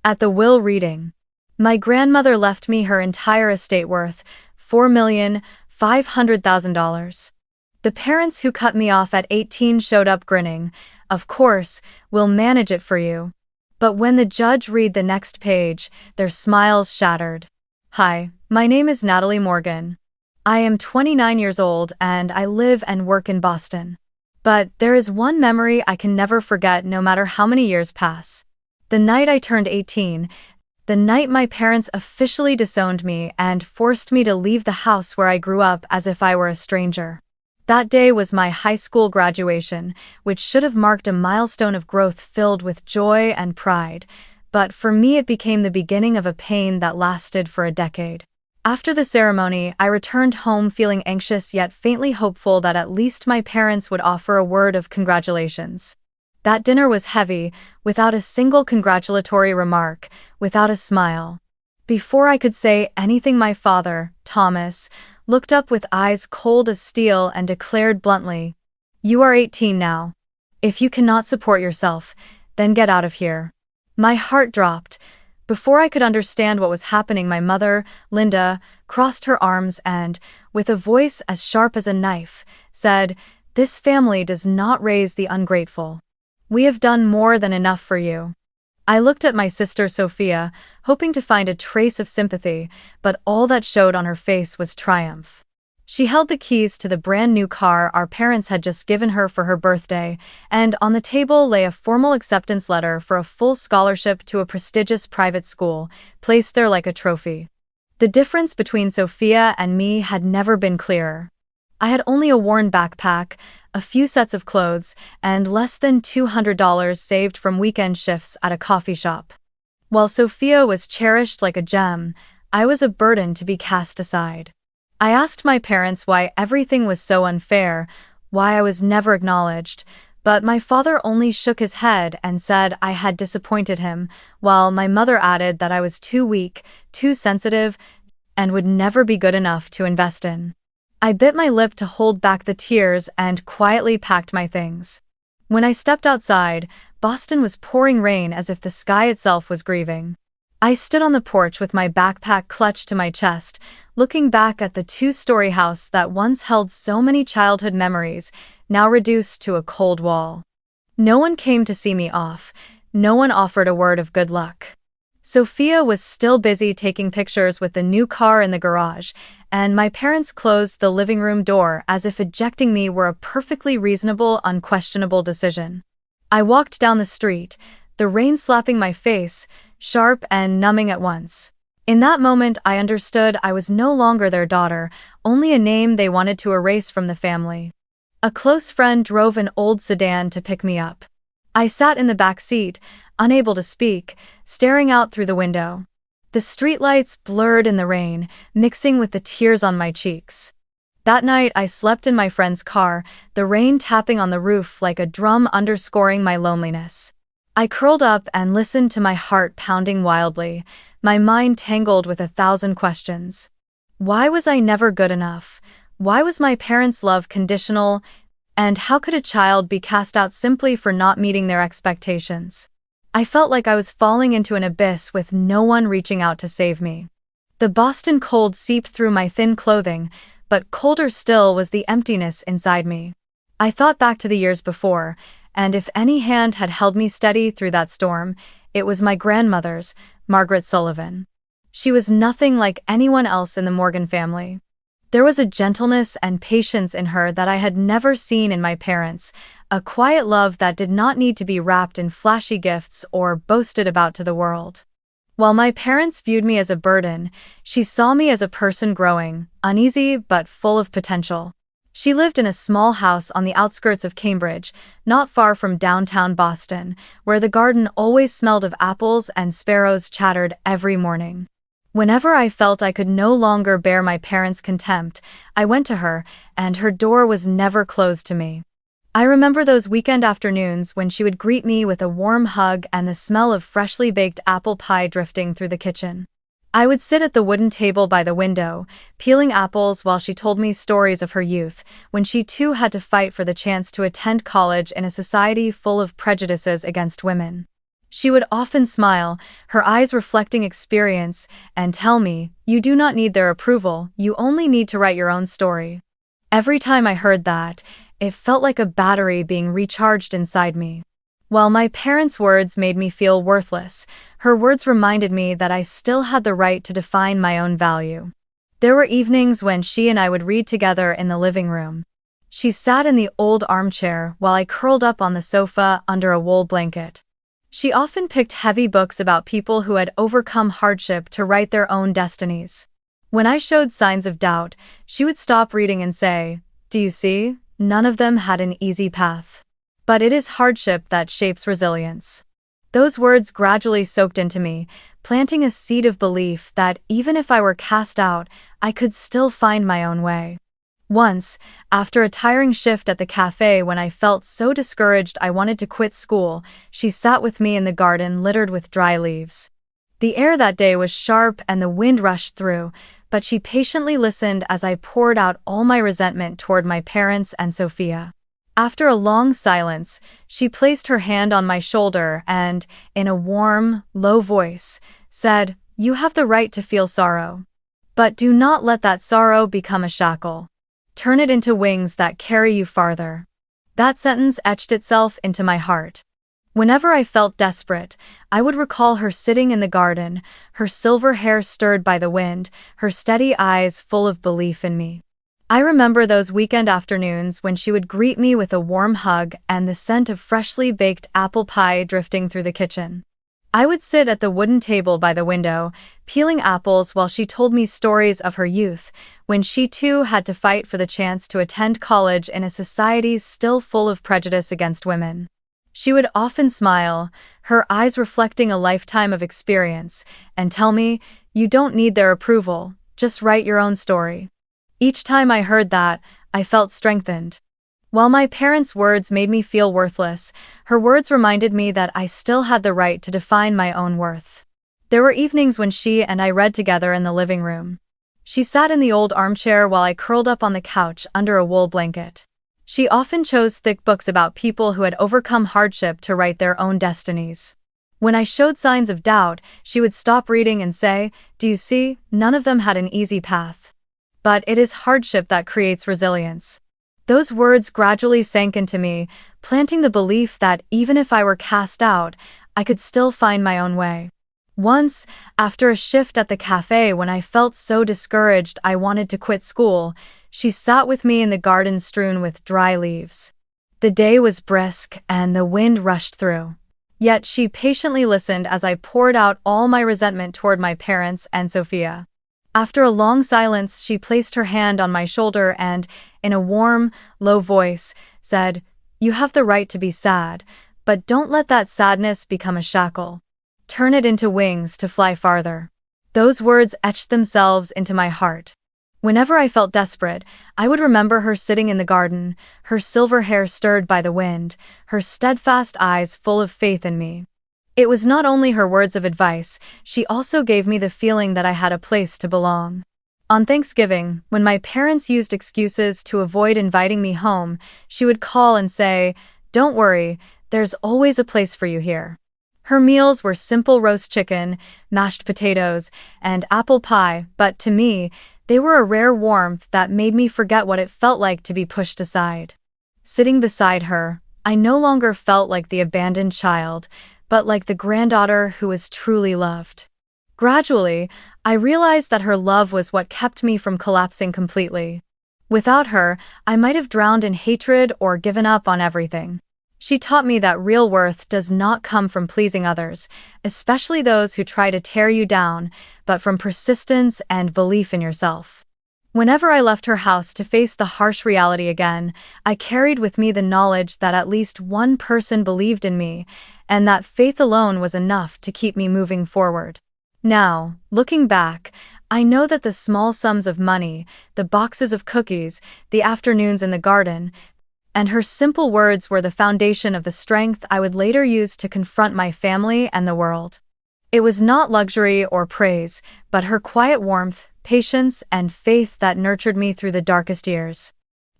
At the will reading, my grandmother left me her entire estate worth $4,500,000. The parents who cut me off at 18 showed up grinning. Of course, we'll manage it for you. But when the judge read the next page, their smiles shattered. Hi, my name is Natalie Morgan. I am 29 years old and I live and work in Boston. But there is one memory I can never forget no matter how many years pass. The night I turned 18, the night my parents officially disowned me and forced me to leave the house where I grew up as if I were a stranger. That day was my high school graduation, which should have marked a milestone of growth filled with joy and pride, but for me it became the beginning of a pain that lasted for a decade. After the ceremony, I returned home feeling anxious yet faintly hopeful that at least my parents would offer a word of congratulations. That dinner was heavy, without a single congratulatory remark, without a smile. Before I could say anything, my father, Thomas, looked up with eyes cold as steel and declared bluntly, "You are 18 now. If you cannot support yourself, then get out of here." My heart dropped. Before I could understand what was happening, my mother, Linda, crossed her arms and, with a voice as sharp as a knife, said, "This family does not raise the ungrateful. We have done more than enough for you." I looked at my sister Sophia, hoping to find a trace of sympathy, but all that showed on her face was triumph. She held the keys to the brand new car our parents had just given her for her birthday, and on the table lay a formal acceptance letter for a full scholarship to a prestigious private school, placed there like a trophy. The difference between Sophia and me had never been clearer. I had only a worn backpack, a few sets of clothes, and less than $200 saved from weekend shifts at a coffee shop. While Sophia was cherished like a gem, I was a burden to be cast aside. I asked my parents why everything was so unfair, why I was never acknowledged, but my father only shook his head and said I had disappointed him, while my mother added that I was too weak, too sensitive, and would never be good enough to invest in. I bit my lip to hold back the tears and quietly packed my things. When I stepped outside, Boston was pouring rain as if the sky itself was grieving. I stood on the porch with my backpack clutched to my chest, looking back at the two-story house that once held so many childhood memories, now reduced to a cold wall. No one came to see me off. No one offered a word of good luck. Sophia was still busy taking pictures with the new car in the garage, and my parents closed the living room door as if ejecting me were a perfectly reasonable, unquestionable decision. I walked down the street, the rain slapping my face, sharp and numbing at once. In that moment, I understood I was no longer their daughter, only a name they wanted to erase from the family. A close friend drove an old sedan to pick me up. I sat in the back seat, unable to speak, staring out through the window. The streetlights blurred in the rain, mixing with the tears on my cheeks. That night, I slept in my friend's car, the rain tapping on the roof like a drum underscoring my loneliness. I curled up and listened to my heart pounding wildly, my mind tangled with 1,000 questions. Why was I never good enough? Why was my parents' love conditional? And how could a child be cast out simply for not meeting their expectations? I felt like I was falling into an abyss with no one reaching out to save me. The Boston cold seeped through my thin clothing, but colder still was the emptiness inside me. I thought back to the years before, and if any hand had held me steady through that storm, it was my grandmother's, Margaret Sullivan. She was nothing like anyone else in the Morgan family. There was a gentleness and patience in her that I had never seen in my parents, a quiet love that did not need to be wrapped in flashy gifts or boasted about to the world. While my parents viewed me as a burden, she saw me as a person growing, uneasy but full of potential. She lived in a small house on the outskirts of Cambridge, not far from downtown Boston, where the garden always smelled of apples and sparrows chattered every morning. Whenever I felt I could no longer bear my parents' contempt, I went to her, and her door was never closed to me. I remember those weekend afternoons when she would greet me with a warm hug and the smell of freshly baked apple pie drifting through the kitchen. I would sit at the wooden table by the window, peeling apples while she told me stories of her youth, when she too had to fight for the chance to attend college in a society full of prejudices against women. She would often smile, her eyes reflecting experience, and tell me, "You do not need their approval, you only need to write your own story." Every time I heard that, it felt like a battery being recharged inside me. While my parents' words made me feel worthless, her words reminded me that I still had the right to define my own value. There were evenings when she and I would read together in the living room. She sat in the old armchair while I curled up on the sofa under a wool blanket. She often picked heavy books about people who had overcome hardship to write their own destinies. When I showed signs of doubt, she would stop reading and say, "Do you see? None of them had an easy path. But it is hardship that shapes resilience." Those words gradually soaked into me, planting a seed of belief that even if I were cast out, I could still find my own way. Once, after a tiring shift at the cafe when I felt so discouraged I wanted to quit school, she sat with me in the garden littered with dry leaves. The air that day was sharp and the wind rushed through, but she patiently listened as I poured out all my resentment toward my parents and Sophia. After a long silence, she placed her hand on my shoulder and, in a warm, low voice, said, "You have the right to feel sorrow. But do not let that sorrow become a shackle. Turn it into wings that carry you farther." That sentence etched itself into my heart. Whenever I felt desperate, I would recall her sitting in the garden, her silver hair stirred by the wind, her steady eyes full of belief in me. I remember those weekend afternoons when she would greet me with a warm hug and the scent of freshly baked apple pie drifting through the kitchen. I would sit at the wooden table by the window, peeling apples while she told me stories of her youth, when she too had to fight for the chance to attend college in a society still full of prejudice against women. She would often smile, her eyes reflecting a lifetime of experience, and tell me, "You don't need their approval, just write your own story." Each time I heard that, I felt strengthened. While my parents' words made me feel worthless, her words reminded me that I still had the right to define my own worth. There were evenings when she and I read together in the living room. She sat in the old armchair while I curled up on the couch under a wool blanket. She often chose thick books about people who had overcome hardship to write their own destinies. When I showed signs of doubt, she would stop reading and say, "Do you see? None of them had an easy path. But it is hardship that creates resilience." Those words gradually sank into me, planting the belief that even if I were cast out, I could still find my own way. Once, after a shift at the cafe when I felt so discouraged I wanted to quit school, she sat with me in the garden strewn with dry leaves. The day was brisk and the wind rushed through. Yet she patiently listened as I poured out all my resentment toward my parents and Sophia. After a long silence, she placed her hand on my shoulder and, in a warm, low voice, said, "You have the right to be sad, but don't let that sadness become a shackle. Turn it into wings to fly farther." Those words etched themselves into my heart. Whenever I felt desperate, I would remember her sitting in the garden, her silver hair stirred by the wind, her steadfast eyes full of faith in me. It was not only her words of advice, she also gave me the feeling that I had a place to belong. On Thanksgiving, when my parents used excuses to avoid inviting me home, she would call and say, "Don't worry, there's always a place for you here." Her meals were simple roast chicken, mashed potatoes, and apple pie, but to me, they were a rare warmth that made me forget what it felt like to be pushed aside. Sitting beside her, I no longer felt like the abandoned child, but like the granddaughter who was truly loved. Gradually, I realized that her love was what kept me from collapsing completely. Without her, I might have drowned in hatred or given up on everything. She taught me that real worth does not come from pleasing others, especially those who try to tear you down, but from persistence and belief in yourself. Whenever I left her house to face the harsh reality again, I carried with me the knowledge that at least one person believed in me, and that faith alone was enough to keep me moving forward. Now, looking back, I know that the small sums of money, the boxes of cookies, the afternoons in the garden, and her simple words were the foundation of the strength I would later use to confront my family and the world. It was not luxury or praise, but her quiet warmth, patience, and faith that nurtured me through the darkest years.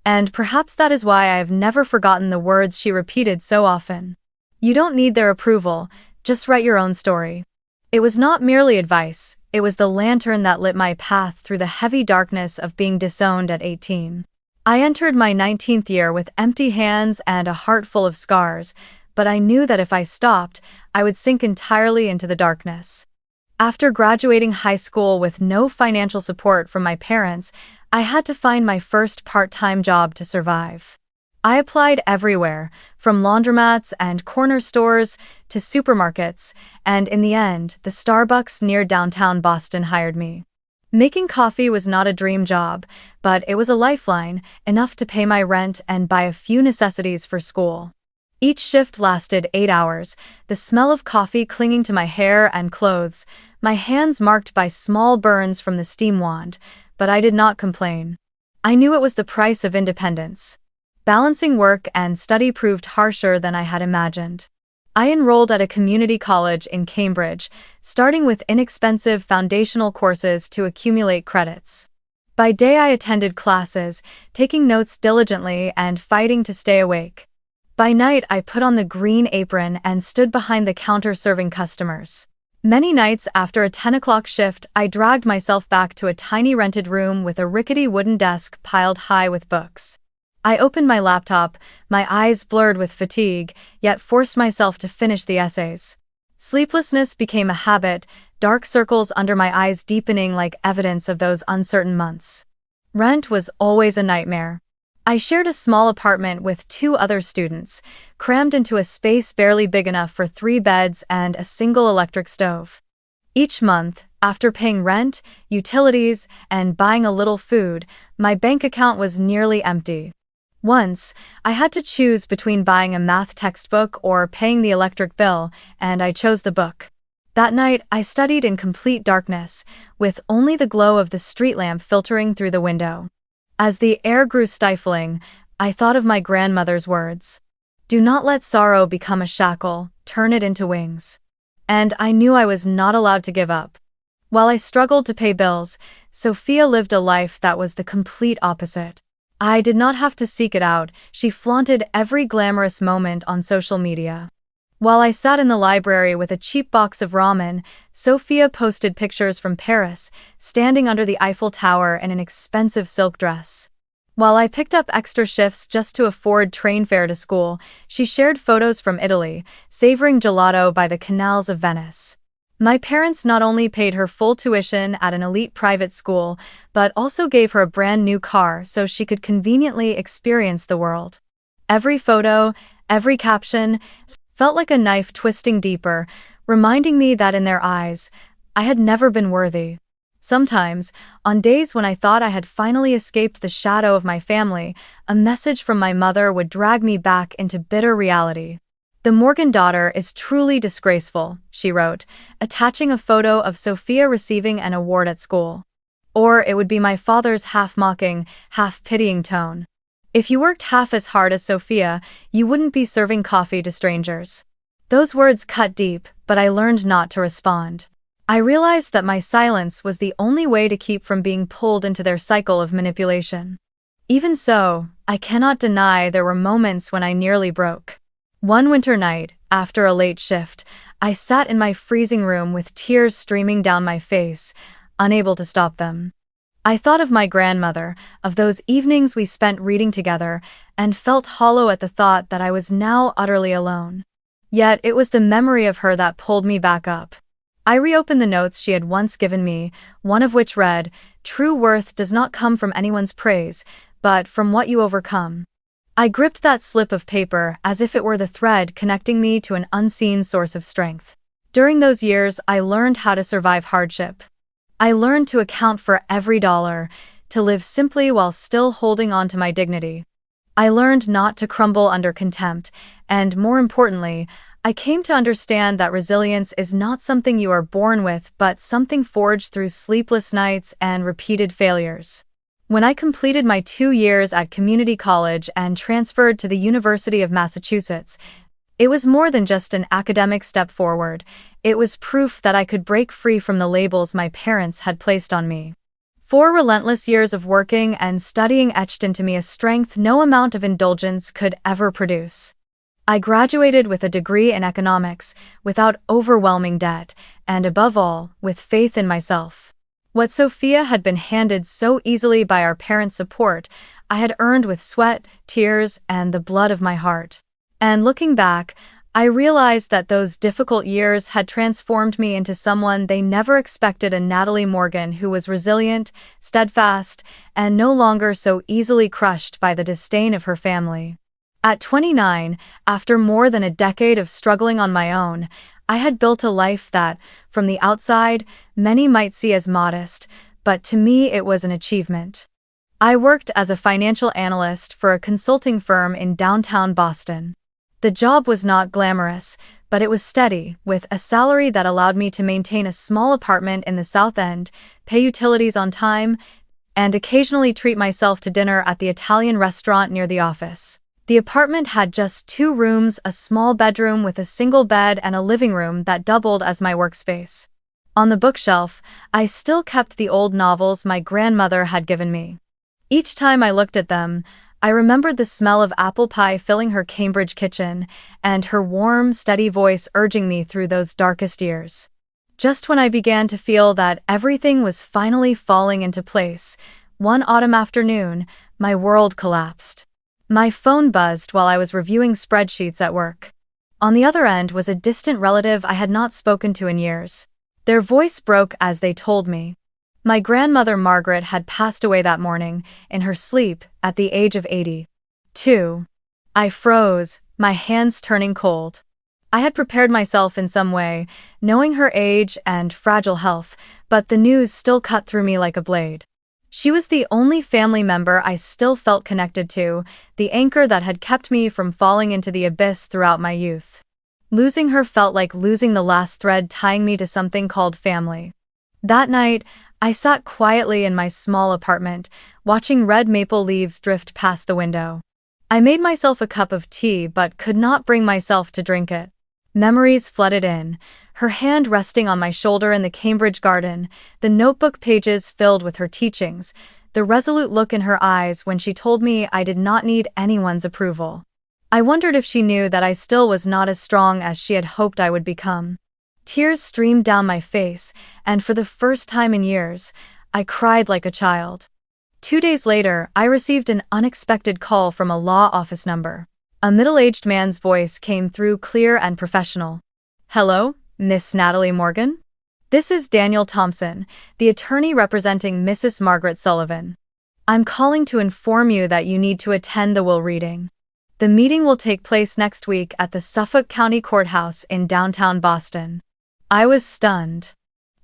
And perhaps that is why I have never forgotten the words she repeated so often. "You don't need their approval, Just write your own story. It was not merely advice, it was the lantern that lit my path through the heavy darkness of being disowned at 18. I entered my 19th year with empty hands and a heart full of scars, but I knew that if I stopped, I would sink entirely into the darkness. After graduating high school with no financial support from my parents, I had to find my first part-time job to survive. I applied everywhere, from laundromats and corner stores to supermarkets, and in the end, the Starbucks near downtown Boston hired me. Making coffee was not a dream job, but it was a lifeline, enough to pay my rent and buy a few necessities for school. Each shift lasted 8 hours, the smell of coffee clinging to my hair and clothes, my hands marked by small burns from the steam wand, but I did not complain. I knew it was the price of independence. Balancing work and study proved harsher than I had imagined. I enrolled at a community college in Cambridge, starting with inexpensive foundational courses to accumulate credits. By day I attended classes, taking notes diligently and fighting to stay awake. By night I put on the green apron and stood behind the counter serving customers. Many nights after a 10 o'clock shift, I dragged myself back to a tiny rented room with a rickety wooden desk piled high with books. I opened my laptop, my eyes blurred with fatigue, yet forced myself to finish the essays. Sleeplessness became a habit, dark circles under my eyes deepening like evidence of those uncertain months. Rent was always a nightmare. I shared a small apartment with 2 other students, crammed into a space barely big enough for 3 beds and a single electric stove. Each month, after paying rent, utilities, and buying a little food, my bank account was nearly empty. Once, I had to choose between buying a math textbook or paying the electric bill, and I chose the book. That night, I studied in complete darkness, with only the glow of the street lamp filtering through the window. As the air grew stifling, I thought of my grandmother's words. "Do not let sorrow become a shackle, turn it into wings." And I knew I was not allowed to give up. While I struggled to pay bills, Sophia lived a life that was the complete opposite. I did not have to seek it out, she flaunted every glamorous moment on social media. While I sat in the library with a cheap box of ramen, Sophia posted pictures from Paris, standing under the Eiffel Tower in an expensive silk dress. While I picked up extra shifts just to afford train fare to school, she shared photos from Italy, savoring gelato by the canals of Venice. My parents not only paid her full tuition at an elite private school, but also gave her a brand new car so she could conveniently experience the world. Every photo, every caption, felt like a knife twisting deeper, reminding me that in their eyes, I had never been worthy. Sometimes, on days when I thought I had finally escaped the shadow of my family, a message from my mother would drag me back into bitter reality. "The Morgan daughter is truly disgraceful," she wrote, attaching a photo of Sophia receiving an award at school. Or it would be my father's half-mocking, half-pitying tone. "If you worked half as hard as Sophia, you wouldn't be serving coffee to strangers." Those words cut deep, but I learned not to respond. I realized that my silence was the only way to keep from being pulled into their cycle of manipulation. Even so, I cannot deny there were moments when I nearly broke. One winter night, after a late shift, I sat in my freezing room with tears streaming down my face, unable to stop them. I thought of my grandmother, of those evenings we spent reading together, and felt hollow at the thought that I was now utterly alone. Yet it was the memory of her that pulled me back up. I reopened the notes she had once given me, one of which read, "True worth does not come from anyone's praise, but from what you overcome." I gripped that slip of paper as if it were the thread connecting me to an unseen source of strength. During those years, I learned how to survive hardship. I learned to account for every dollar, to live simply while still holding on to my dignity. I learned not to crumble under contempt, and more importantly, I came to understand that resilience is not something you are born with but something forged through sleepless nights and repeated failures. When I completed my 2 years at community college and transferred to the University of Massachusetts, it was more than just an academic step forward. It was proof that I could break free from the labels my parents had placed on me. 4 relentless years of working and studying etched into me a strength no amount of indulgence could ever produce. I graduated with a degree in economics, without overwhelming debt, and above all, with faith in myself. What Sophia had been handed so easily by our parents' support, I had earned with sweat, tears, and the blood of my heart. And looking back, I realized that those difficult years had transformed me into someone they never expected, a Natalie Morgan who was resilient, steadfast, and no longer so easily crushed by the disdain of her family. At 29, after more than a decade of struggling on my own, I had built a life that, from the outside, many might see as modest, but to me it was an achievement. I worked as a financial analyst for a consulting firm in downtown Boston. The job was not glamorous, but it was steady, with a salary that allowed me to maintain a small apartment in the South End, pay utilities on time, and occasionally treat myself to dinner at the Italian restaurant near the office. The apartment had just 2 rooms, a small bedroom with a single bed and a living room that doubled as my workspace. On the bookshelf, I still kept the old novels my grandmother had given me. Each time I looked at them, I remembered the smell of apple pie filling her Cambridge kitchen, and her warm, steady voice urging me through those darkest years. Just when I began to feel that everything was finally falling into place, one autumn afternoon, my world collapsed. My phone buzzed while I was reviewing spreadsheets at work. On the other end was a distant relative I had not spoken to in years. Their voice broke as they told me. My grandmother Margaret had passed away that morning, in her sleep, at the age of 82. I froze, my hands turning cold. I had prepared myself in some way, knowing her age and fragile health, but the news still cut through me like a blade. She was the only family member I still felt connected to, the anchor that had kept me from falling into the abyss throughout my youth. Losing her felt like losing the last thread tying me to something called family. That night, I sat quietly in my small apartment, watching red maple leaves drift past the window. I made myself a cup of tea but could not bring myself to drink it. Memories flooded in, her hand resting on my shoulder in the Cambridge garden, the notebook pages filled with her teachings, the resolute look in her eyes when she told me I did not need anyone's approval. I wondered if she knew that I still was not as strong as she had hoped I would become. Tears streamed down my face, and for the first time in years, I cried like a child. 2 days later, I received an unexpected call from a law office number. A middle-aged man's voice came through clear and professional. "Hello, Miss Natalie Morgan? This is Daniel Thompson, the attorney representing Mrs. Margaret Sullivan. I'm calling to inform you that you need to attend the will reading. The meeting will take place next week at the Suffolk County Courthouse in downtown Boston." I was stunned.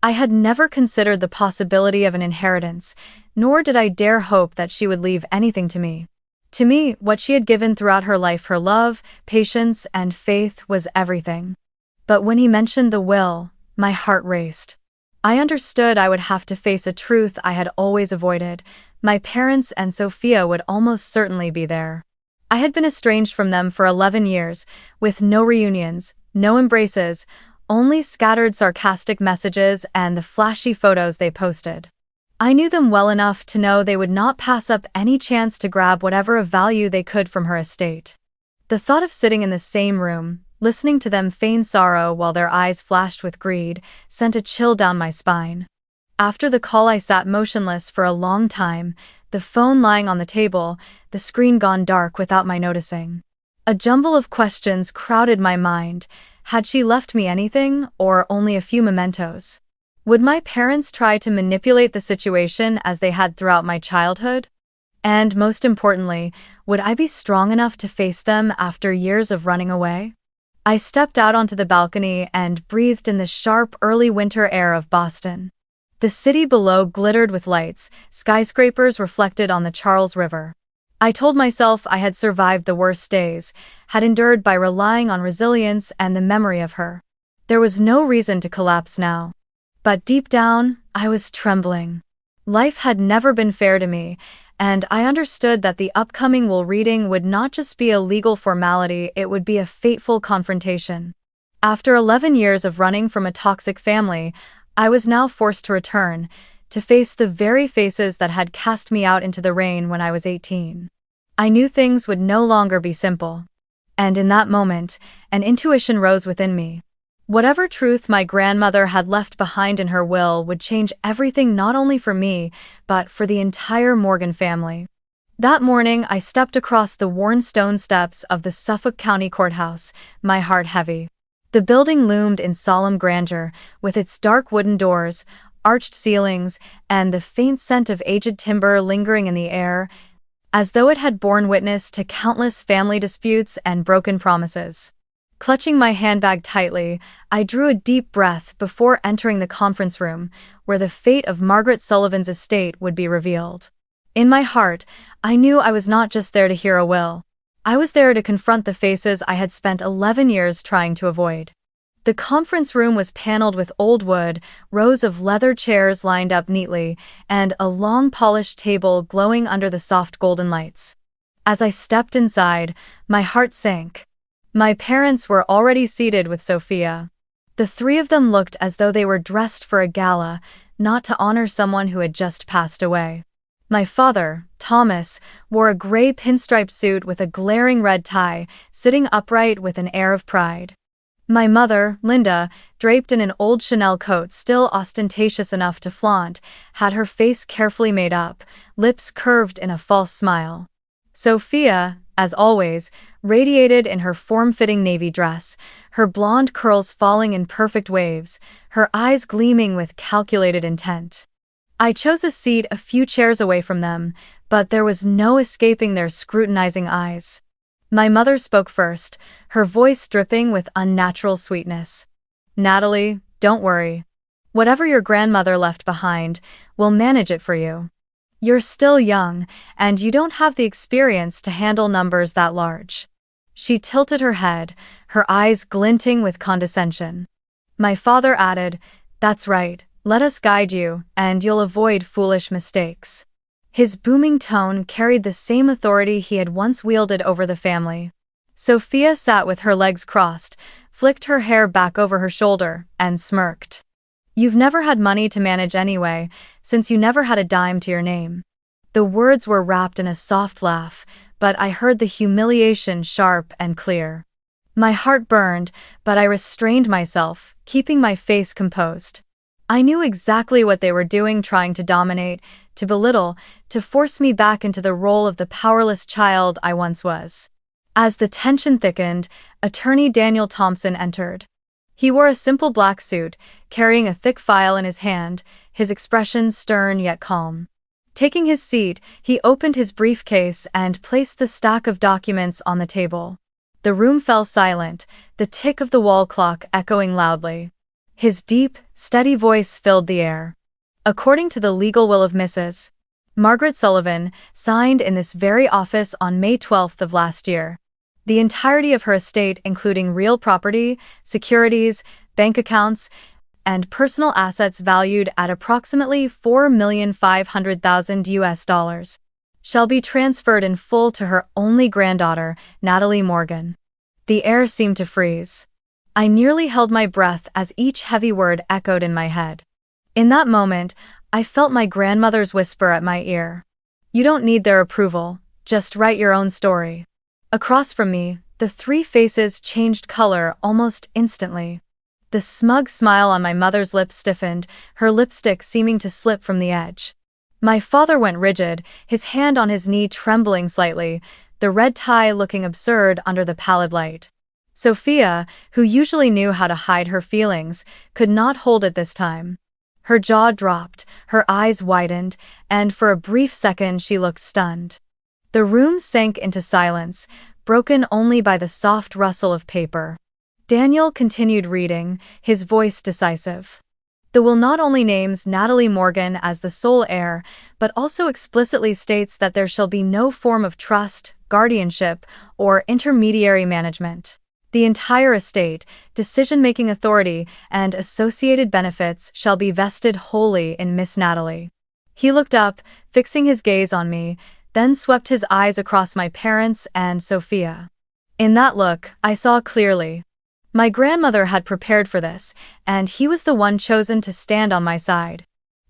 I had never considered the possibility of an inheritance, nor did I dare hope that she would leave anything to me. To me, what she had given throughout her life, her love, patience, and faith, was everything. But when he mentioned the will, my heart raced. I understood I would have to face a truth I had always avoided. My parents and Sophia would almost certainly be there. I had been estranged from them for 11 years, with no reunions, no embraces, only scattered sarcastic messages and the flashy photos they posted. I knew them well enough to know they would not pass up any chance to grab whatever of value they could from her estate. The thought of sitting in the same room, listening to them feign sorrow while their eyes flashed with greed, sent a chill down my spine. After the call, I sat motionless for a long time, the phone lying on the table, the screen gone dark without my noticing. A jumble of questions crowded my mind. Had she left me anything, or only a few mementos? Would my parents try to manipulate the situation as they had throughout my childhood? And most importantly, would I be strong enough to face them after years of running away? I stepped out onto the balcony and breathed in the sharp early winter air of Boston. The city below glittered with lights, skyscrapers reflected on the Charles River. I told myself I had survived the worst days, had endured by relying on resilience and the memory of her. There was no reason to collapse now. But deep down, I was trembling. Life had never been fair to me, and I understood that the upcoming will reading would not just be a legal formality, it would be a fateful confrontation. After 11 years of running from a toxic family, I was now forced to return, to face the very faces that had cast me out into the rain when I was 18. I knew things would no longer be simple. And in that moment, an intuition rose within me. Whatever truth my grandmother had left behind in her will would change everything not only for me, but for the entire Morgan family. That morning, I stepped across the worn stone steps of the Suffolk County Courthouse, my heart heavy. The building loomed in solemn grandeur, with its dark wooden doors, arched ceilings, and the faint scent of aged timber lingering in the air, as though it had borne witness to countless family disputes and broken promises. Clutching my handbag tightly, I drew a deep breath before entering the conference room, where the fate of Margaret Sullivan's estate would be revealed. In my heart, I knew I was not just there to hear a will. I was there to confront the faces I had spent 11 years trying to avoid. The conference room was paneled with old wood, rows of leather chairs lined up neatly, and a long polished table glowing under the soft golden lights. As I stepped inside, my heart sank. My parents were already seated with Sophia. The three of them looked as though they were dressed for a gala, not to honor someone who had just passed away. My father, Thomas, wore a gray pinstripe suit with a glaring red tie, sitting upright with an air of pride. My mother, Linda, draped in an old Chanel coat still ostentatious enough to flaunt, had her face carefully made up, lips curved in a false smile. Sophia, as always, radiated in her form-fitting navy dress, her blonde curls falling in perfect waves, her eyes gleaming with calculated intent. I chose a seat a few chairs away from them, but there was no escaping their scrutinizing eyes. My mother spoke first, her voice dripping with unnatural sweetness. "Natalie, don't worry. Whatever your grandmother left behind, we'll manage it for you. You're still young, and you don't have the experience to handle numbers that large." She tilted her head, her eyes glinting with condescension. My father added, "That's right. Let us guide you, and you'll avoid foolish mistakes." His booming tone carried the same authority he had once wielded over the family. Sophia sat with her legs crossed, flicked her hair back over her shoulder, and smirked. "You've never had money to manage anyway, since you never had a dime to your name." The words were wrapped in a soft laugh, but I heard the humiliation sharp and clear. My heart burned, but I restrained myself, keeping my face composed. I knew exactly what they were doing, trying to dominate, to belittle, to force me back into the role of the powerless child I once was. As the tension thickened, Attorney Daniel Thompson entered. He wore a simple black suit, carrying a thick file in his hand, his expression stern yet calm. Taking his seat, he opened his briefcase and placed the stack of documents on the table. The room fell silent, the tick of the wall clock echoing loudly. His deep, steady voice filled the air. "According to the legal will of Mrs. Margaret Sullivan, signed in this very office on May 12th of last year, the entirety of her estate, including real property, securities, bank accounts, and personal assets valued at approximately $4,500,000 US, shall be transferred in full to her only granddaughter, Natalie Morgan." The air seemed to freeze. I nearly held my breath as each heavy word echoed in my head. In that moment, I felt my grandmother's whisper at my ear. "You don't need their approval, just write your own story." Across from me, the three faces changed color almost instantly. The smug smile on my mother's lips stiffened, her lipstick seeming to slip from the edge. My father went rigid, his hand on his knee trembling slightly, the red tie looking absurd under the pallid light. Sophia, who usually knew how to hide her feelings, could not hold it this time. Her jaw dropped, her eyes widened, and for a brief second she looked stunned. The room sank into silence, broken only by the soft rustle of paper. Daniel continued reading, his voice decisive. "The will not only names Natalie Morgan as the sole heir, but also explicitly states that there shall be no form of trust, guardianship, or intermediary management. The entire estate, decision-making authority, and associated benefits shall be vested wholly in Miss Natalie." He looked up, fixing his gaze on me, then swept his eyes across my parents and Sophia. In that look, I saw clearly. My grandmother had prepared for this, and he was the one chosen to stand on my side.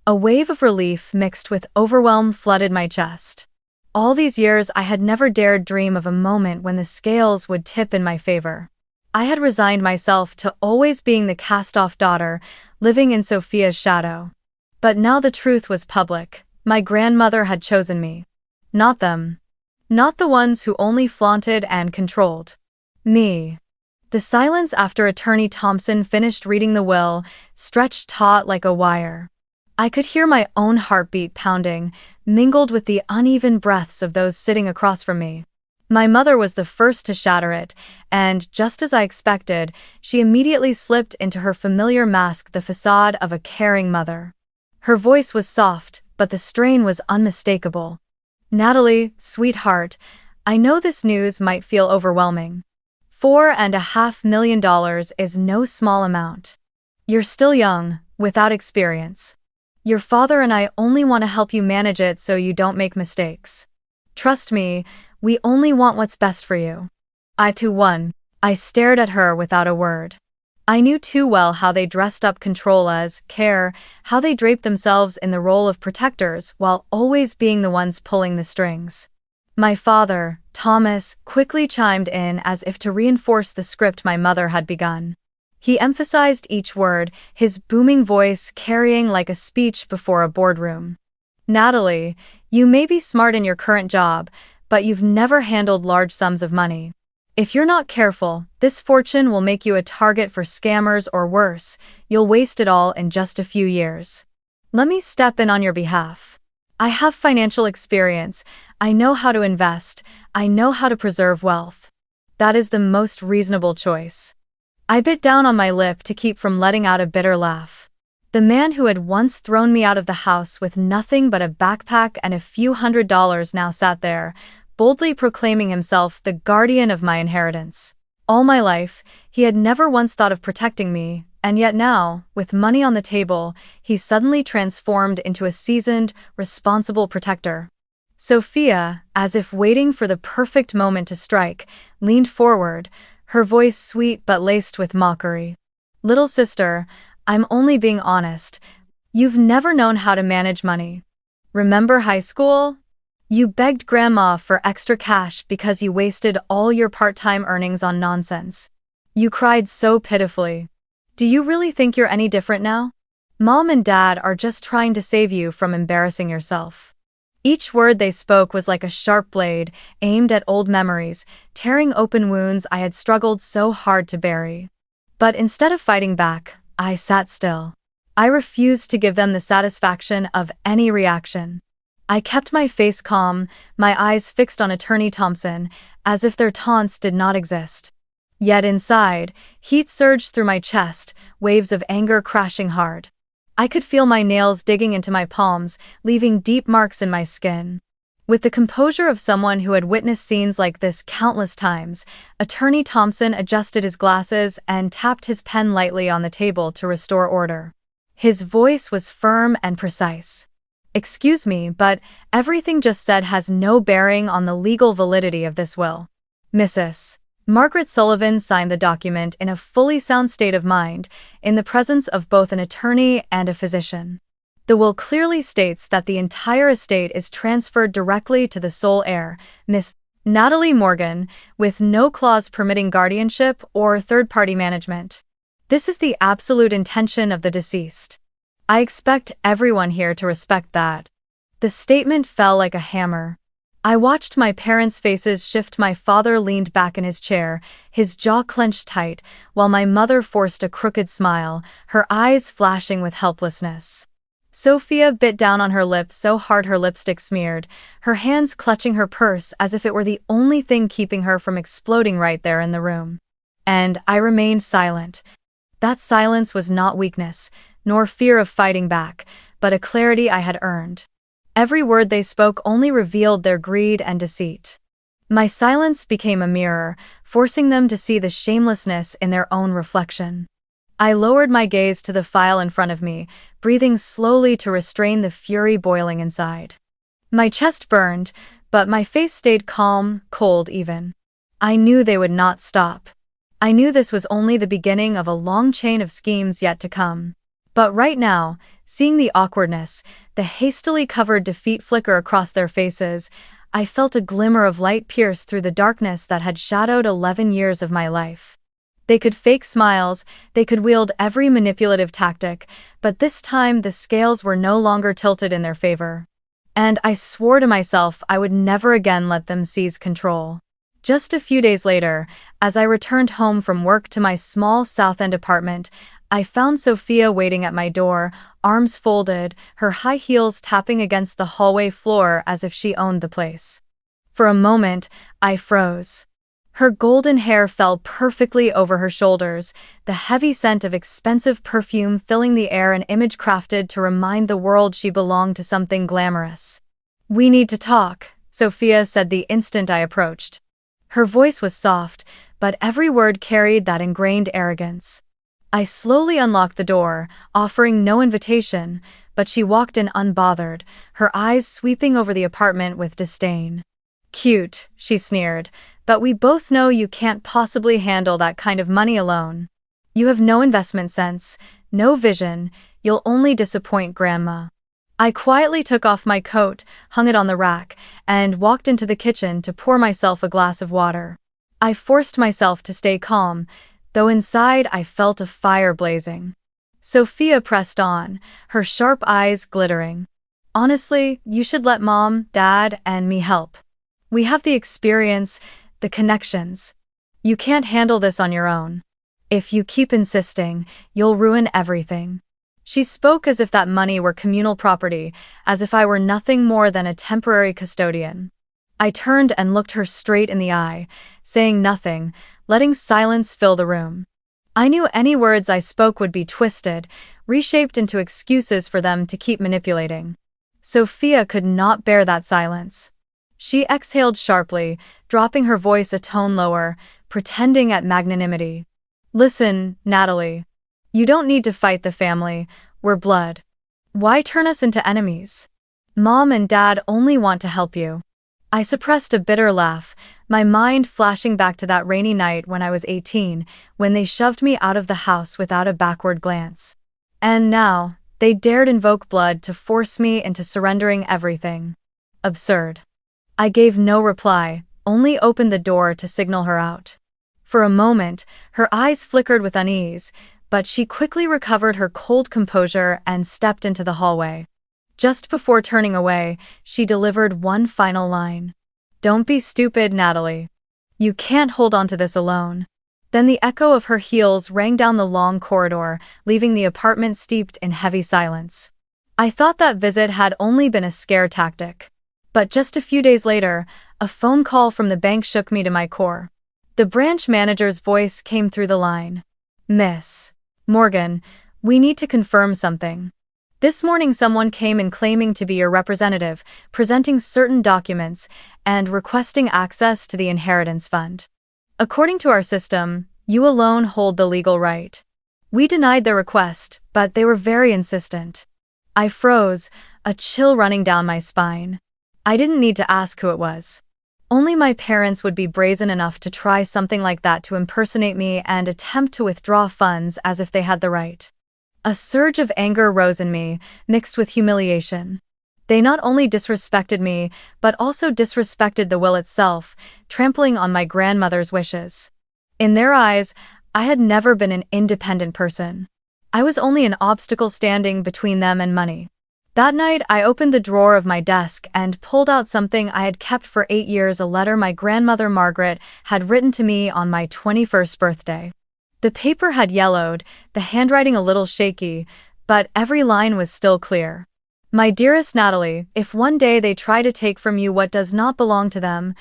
A wave of relief mixed with overwhelm flooded my chest. All these years I had never dared dream of a moment when the scales would tip in my favor. I had resigned myself to always being the cast-off daughter, living in Sophia's shadow. But now the truth was public. My grandmother had chosen me. Not them. Not the ones who only flaunted and controlled. Me. The silence after Attorney Thompson finished reading the will stretched taut like a wire. I could hear my own heartbeat pounding, mingled with the uneven breaths of those sitting across from me. My mother was the first to shatter it, and, just as I expected, she immediately slipped into her familiar mask, the facade of a caring mother. Her voice was soft, but the strain was unmistakable. "Natalie, sweetheart, I know this news might feel overwhelming. $4.5 million is no small amount. You're still young, without experience. Your father and I only want to help you manage it so you don't make mistakes. Trust me, we only want what's best for you." I stared at her without a word. I knew too well how they dressed up control as care, how they draped themselves in the role of protectors while always being the ones pulling the strings. My father, Thomas, quickly chimed in as if to reinforce the script my mother had begun. He emphasized each word, his booming voice carrying like a speech before a boardroom. "Natalie, you may be smart in your current job, but you've never handled large sums of money. If you're not careful, this fortune will make you a target for scammers or worse, you'll waste it all in just a few years. Let me step in on your behalf. I have financial experience, I know how to invest, I know how to preserve wealth. That is the most reasonable choice." I bit down on my lip to keep from letting out a bitter laugh. The man who had once thrown me out of the house with nothing but a backpack and a few $100s now sat there, boldly proclaiming himself the guardian of my inheritance. All my life, he had never once thought of protecting me, and yet now, with money on the table, he suddenly transformed into a seasoned, responsible protector. Sophia, as if waiting for the perfect moment to strike, leaned forward, her voice sweet but laced with mockery. "Little sister, I'm only being honest. You've never known how to manage money. Remember high school? You begged Grandma for extra cash because you wasted all your part-time earnings on nonsense. You cried so pitifully. Do you really think you're any different now? Mom and Dad are just trying to save you from embarrassing yourself." Each word they spoke was like a sharp blade, aimed at old memories, tearing open wounds I had struggled so hard to bury. But instead of fighting back, I sat still. I refused to give them the satisfaction of any reaction. I kept my face calm, my eyes fixed on Attorney Thompson, as if their taunts did not exist. Yet inside, heat surged through my chest, waves of anger crashing hard. I could feel my nails digging into my palms, leaving deep marks in my skin. With the composure of someone who had witnessed scenes like this countless times, Attorney Thompson adjusted his glasses and tapped his pen lightly on the table to restore order. His voice was firm and precise. "Excuse me, but everything just said has no bearing on the legal validity of this will. Mrs. Margaret Sullivan signed the document in a fully sound state of mind, in the presence of both an attorney and a physician. The will clearly states that the entire estate is transferred directly to the sole heir, Miss Natalie Morgan, with no clause permitting guardianship or third-party management. This is the absolute intention of the deceased. I expect everyone here to respect that." The statement fell like a hammer. I watched my parents' faces shift. My father leaned back in his chair, his jaw clenched tight, while my mother forced a crooked smile, her eyes flashing with helplessness. Sophia bit down on her lip so hard her lipstick smeared, her hands clutching her purse as if it were the only thing keeping her from exploding right there in the room. And I remained silent. That silence was not weakness, nor fear of fighting back, but a clarity I had earned. Every word they spoke only revealed their greed and deceit. My silence became a mirror, forcing them to see the shamelessness in their own reflection. I lowered my gaze to the file in front of me, breathing slowly to restrain the fury boiling inside. My chest burned, but my face stayed calm, cold even. I knew they would not stop. I knew this was only the beginning of a long chain of schemes yet to come. But right now, seeing the awkwardness, the hastily covered defeat flicker across their faces, I felt a glimmer of light pierce through the darkness that had shadowed 11 years of my life. They could fake smiles, they could wield every manipulative tactic, but this time the scales were no longer tilted in their favor. And I swore to myself I would never again let them seize control. Just a few days later, as I returned home from work to my small South End apartment, I found Sophia waiting at my door, arms folded, her high heels tapping against the hallway floor as if she owned the place. For a moment, I froze. Her golden hair fell perfectly over her shoulders, the heavy scent of expensive perfume filling the air, an image crafted to remind the world she belonged to something glamorous. "We need to talk," Sophia said the instant I approached. Her voice was soft, but every word carried that ingrained arrogance. I slowly unlocked the door, offering no invitation, but she walked in unbothered, her eyes sweeping over the apartment with disdain. "Cute," she sneered, "but we both know you can't possibly handle that kind of money alone. You have no investment sense, no vision, you'll only disappoint Grandma." I quietly took off my coat, hung it on the rack, and walked into the kitchen to pour myself a glass of water. I forced myself to stay calm, though inside I felt a fire blazing. Sophia pressed on, her sharp eyes glittering. "Honestly, you should let Mom, Dad, and me help. We have the experience, the connections. You can't handle this on your own. If you keep insisting, you'll ruin everything." She spoke as if that money were communal property, as if I were nothing more than a temporary custodian. I turned and looked her straight in the eye, saying nothing, letting silence fill the room. I knew any words I spoke would be twisted, reshaped into excuses for them to keep manipulating. Sophia could not bear that silence. She exhaled sharply, dropping her voice a tone lower, pretending at magnanimity. "Listen, Natalie. You don't need to fight the family, we're blood. Why turn us into enemies? Mom and Dad only want to help you." I suppressed a bitter laugh, my mind flashing back to that rainy night when I was 18, when they shoved me out of the house without a backward glance. And now, they dared invoke blood to force me into surrendering everything. Absurd. I gave no reply, only opened the door to signal her out. For a moment, her eyes flickered with unease, but she quickly recovered her cold composure and stepped into the hallway. Just before turning away, she delivered one final line. "Don't be stupid, Natalie. You can't hold on to this alone." Then the echo of her heels rang down the long corridor, leaving the apartment steeped in heavy silence. I thought that visit had only been a scare tactic. But just a few days later, a phone call from the bank shook me to my core. The branch manager's voice came through the line. "Miss Morgan, we need to confirm something. This morning someone came in claiming to be your representative, presenting certain documents, and requesting access to the inheritance fund. According to our system, you alone hold the legal right." We denied their request, but they were very insistent. I froze, a chill running down my spine. I didn't need to ask who it was. Only my parents would be brazen enough to try something like that, to impersonate me and attempt to withdraw funds as if they had the right. A surge of anger rose in me, mixed with humiliation. They not only disrespected me, but also disrespected the will itself, trampling on my grandmother's wishes. In their eyes, I had never been an independent person. I was only an obstacle standing between them and money. That night, I opened the drawer of my desk and pulled out something I had kept for 8 years, a letter my grandmother Margaret had written to me on my 21st birthday. The paper had yellowed, the handwriting a little shaky, but every line was still clear. "My dearest Natalie, if one day they try to take from you what does not belong to them,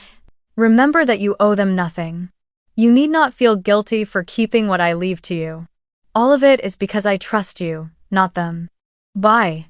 remember that you owe them nothing. You need not feel guilty for keeping what I leave to you. All of it is because I trust you, not them. Bye."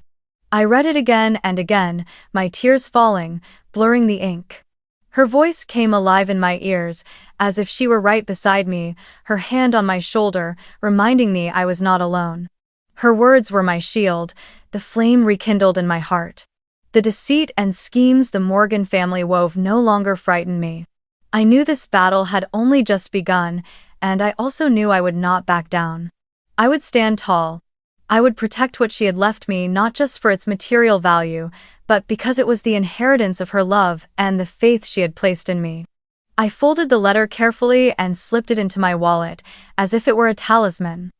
I read it again and again, my tears falling, blurring the ink. Her voice came alive in my ears, as if she were right beside me, her hand on my shoulder, reminding me I was not alone. Her words were my shield, the flame rekindled in my heart. The deceit and schemes the Morgan family wove no longer frightened me. I knew this battle had only just begun, and I also knew I would not back down. I would stand tall. I would protect what she had left me not just for its material value, but because it was the inheritance of her love and the faith she had placed in me. I folded the letter carefully and slipped it into my wallet, as if it were a talisman.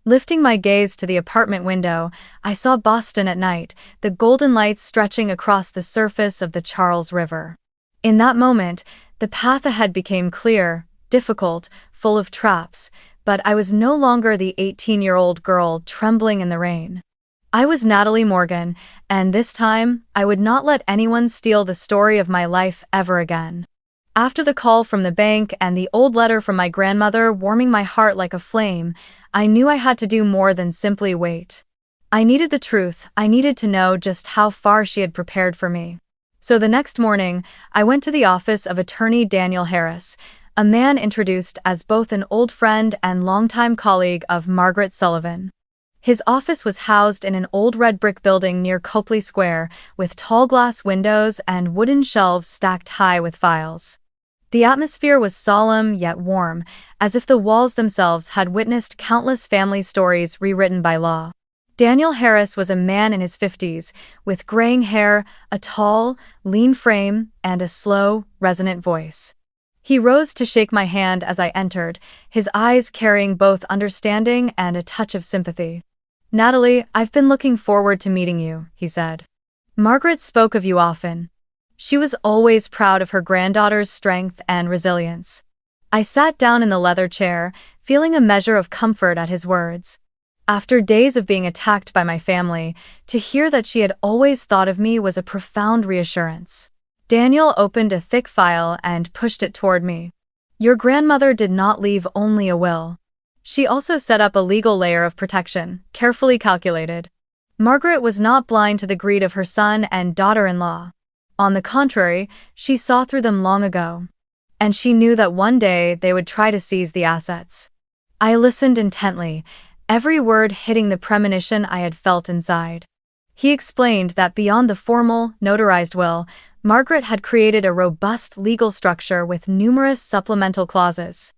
Lifting my gaze to the apartment window, I saw Boston at night, the golden lights stretching across the surface of the Charles River. In that moment, the path ahead became clear, difficult, full of traps, but I was no longer the 18-year-old girl trembling in the rain. I was Natalie Morgan, and this time, I would not let anyone steal the story of my life ever again. After the call from the bank and the old letter from my grandmother warming my heart like a flame, I knew I had to do more than simply wait. I needed the truth. I needed to know just how far she had prepared for me. So the next morning, I went to the office of attorney Daniel Harris, a man introduced as both an old friend and longtime colleague of Margaret Sullivan. His office was housed in an old red brick building near Copley Square, with tall glass windows and wooden shelves stacked high with files. The atmosphere was solemn yet warm, as if the walls themselves had witnessed countless family stories rewritten by law. Daniel Harris was a man in his 50s, with graying hair, a tall, lean frame, and a slow, resonant voice. He rose to shake my hand as I entered, his eyes carrying both understanding and a touch of sympathy. "Natalie, I've been looking forward to meeting you," he said. "Margaret spoke of you often. She was always proud of her granddaughter's strength and resilience." I sat down in the leather chair, feeling a measure of comfort at his words. After days of being attacked by my family, to hear that she had always thought of me was a profound reassurance. Daniel opened a thick file and pushed it toward me. "Your grandmother did not leave only a will. She also set up a legal layer of protection, carefully calculated. Margaret was not blind to the greed of her son and daughter-in-law. On the contrary, she saw through them long ago. And she knew that one day they would try to seize the assets." I listened intently, every word hitting the premonition I had felt inside. He explained that beyond the formal, notarized will, Margaret had created a robust legal structure with numerous supplemental clauses.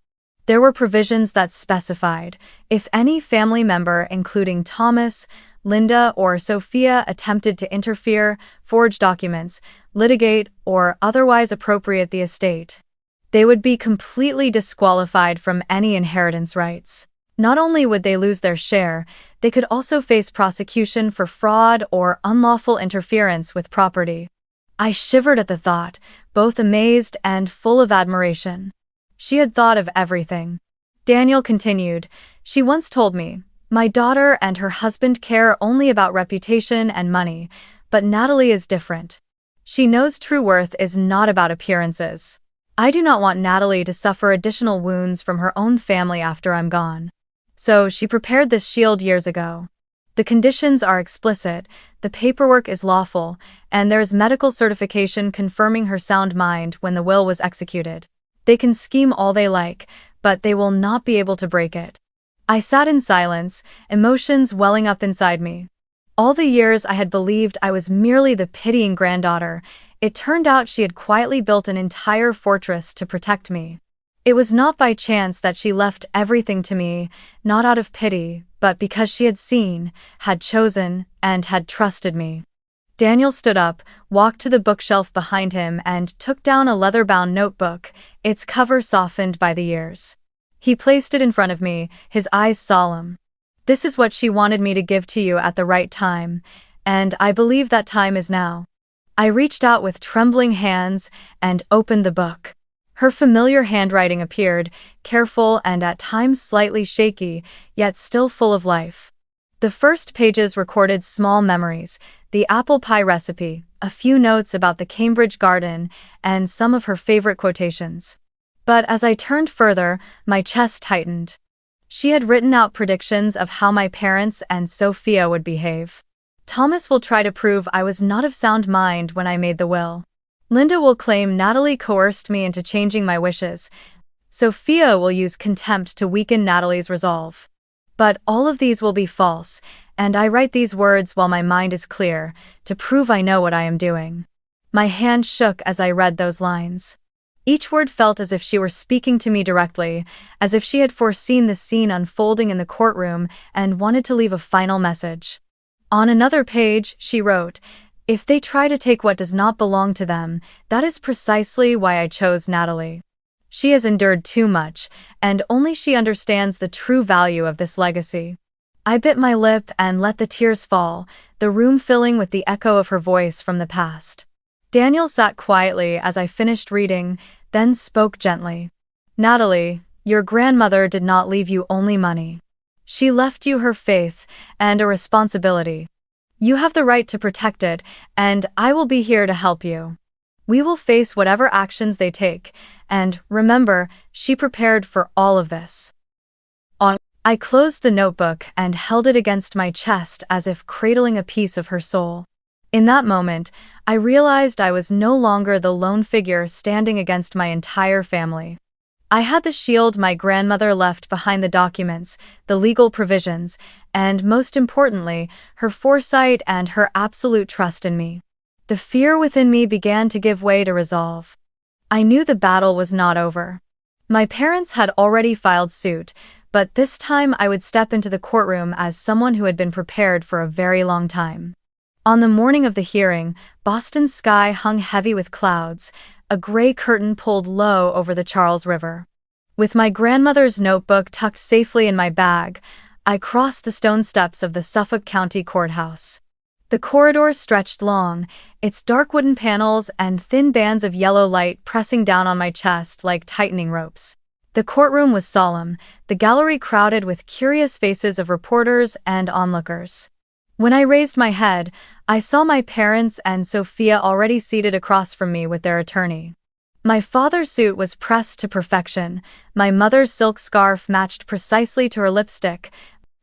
There were provisions that specified, if any family member including Thomas, Linda, or Sophia attempted to interfere, forge documents, litigate, or otherwise appropriate the estate, they would be completely disqualified from any inheritance rights. Not only would they lose their share, they could also face prosecution for fraud or unlawful interference with property. I shivered at the thought, both amazed and full of admiration. She had thought of everything. Daniel continued, "She once told me, 'My daughter and her husband care only about reputation and money, but Natalie is different. She knows true worth is not about appearances.' I do not want Natalie to suffer additional wounds from her own family after I'm gone. So she prepared this shield years ago. The conditions are explicit, the paperwork is lawful, and there is medical certification confirming her sound mind when the will was executed. They can scheme all they like, but they will not be able to break it." I sat in silence, emotions welling up inside me. All the years I had believed I was merely the pitying granddaughter, it turned out she had quietly built an entire fortress to protect me. It was not by chance that she left everything to me, not out of pity, but because she had seen, had chosen, and had trusted me. Daniel stood up, walked to the bookshelf behind him, and took down a leather-bound notebook, its cover softened by the years. He placed it in front of me, his eyes solemn. "This is what she wanted me to give to you at the right time, and I believe that time is now." I reached out with trembling hands and opened the book. Her familiar handwriting appeared, careful and at times slightly shaky, yet still full of life. The first pages recorded small memories, the apple pie recipe, a few notes about the Cambridge garden, and some of her favorite quotations. But as I turned further, my chest tightened. She had written out predictions of how my parents and Sophia would behave. "Thomas will try to prove I was not of sound mind when I made the will. Linda will claim Natalie coerced me into changing my wishes. Sophia will use contempt to weaken Natalie's resolve. But all of these will be false, and I write these words while my mind is clear, to prove I know what I am doing." My hand shook as I read those lines. Each word felt as if she were speaking to me directly, as if she had foreseen the scene unfolding in the courtroom and wanted to leave a final message. On another page, she wrote, "If they try to take what does not belong to them, that is precisely why I chose Natalie. She has endured too much, and only she understands the true value of this legacy." I bit my lip and let the tears fall, the room filling with the echo of her voice from the past. Daniel sat quietly as I finished reading, then spoke gently. "Natalie, your grandmother did not leave you only money. She left you her faith and a responsibility. You have the right to protect it, and I will be here to help you. We will face whatever actions they take, and remember, she prepared for all of this." I closed the notebook and held it against my chest as if cradling a piece of her soul. In that moment, I realized I was no longer the lone figure standing against my entire family. I had the shield my grandmother left behind: the documents, the legal provisions, and most importantly, her foresight and her absolute trust in me. The fear within me began to give way to resolve. I knew the battle was not over. My parents had already filed suit, but this time I would step into the courtroom as someone who had been prepared for a very long time. On the morning of the hearing, Boston's sky hung heavy with clouds, a gray curtain pulled low over the Charles River. With my grandmother's notebook tucked safely in my bag, I crossed the stone steps of the Suffolk County Courthouse. The corridor stretched long, its dark wooden panels and thin bands of yellow light pressing down on my chest like tightening ropes. The courtroom was solemn, the gallery crowded with curious faces of reporters and onlookers. When I raised my head, I saw my parents and Sophia already seated across from me with their attorney. My father's suit was pressed to perfection, my mother's silk scarf matched precisely to her lipstick,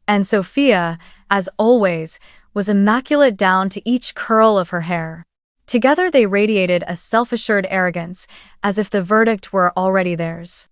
and Sophia, as always, was immaculate down to each curl of her hair. Together they radiated a self-assured arrogance, as if the verdict were already theirs.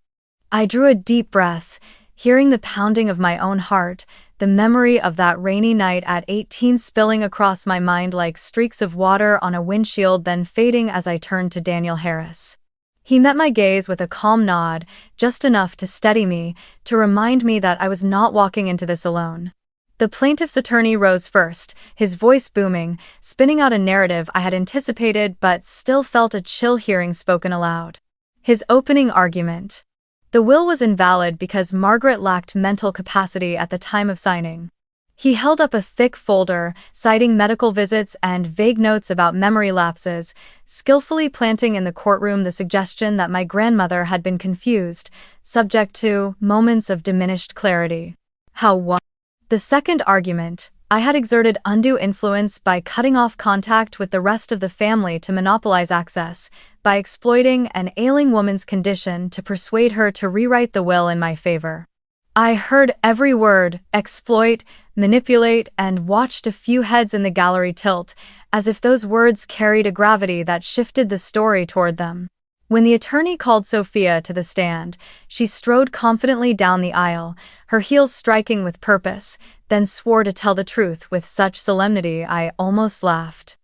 I drew a deep breath, hearing the pounding of my own heart, the memory of that rainy night at 18 spilling across my mind like streaks of water on a windshield, then fading as I turned to Daniel Harris. He met my gaze with a calm nod, just enough to steady me, to remind me that I was not walking into this alone. The plaintiff's attorney rose first, his voice booming, spinning out a narrative I had anticipated but still felt a chill hearing spoken aloud. His opening argument. The will was invalid because Margaret lacked mental capacity at the time of signing. He held up a thick folder, citing medical visits and vague notes about memory lapses, skillfully planting in the courtroom the suggestion that my grandmother had been confused, subject to moments of diminished clarity. The second argument, I had exerted undue influence by cutting off contact with the rest of the family to monopolize access, by exploiting an ailing woman's condition to persuade her to rewrite the will in my favor. I heard every word: exploit, manipulate, and watched a few heads in the gallery tilt, as if those words carried a gravity that shifted the story toward them. When the attorney called Sophia to the stand, she strode confidently down the aisle, her heels striking with purpose, then swore to tell the truth with such solemnity I almost laughed.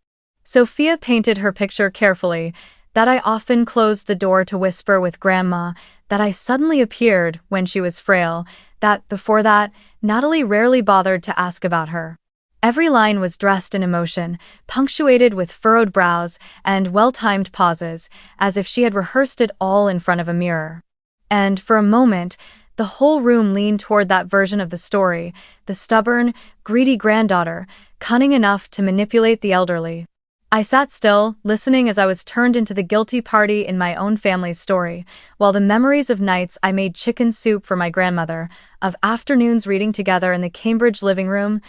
Sophia painted her picture carefully, that I often closed the door to whisper with Grandma, that I suddenly appeared when she was frail, that before that, Natalie rarely bothered to ask about her. Every line was dressed in emotion, punctuated with furrowed brows and well-timed pauses, as if she had rehearsed it all in front of a mirror. And for a moment, the whole room leaned toward that version of the story, the stubborn, greedy granddaughter, cunning enough to manipulate the elderly. I sat still, listening as I was turned into the guilty party in my own family's story, while the memories of nights I made chicken soup for my grandmother, of afternoons reading together in the Cambridge living room,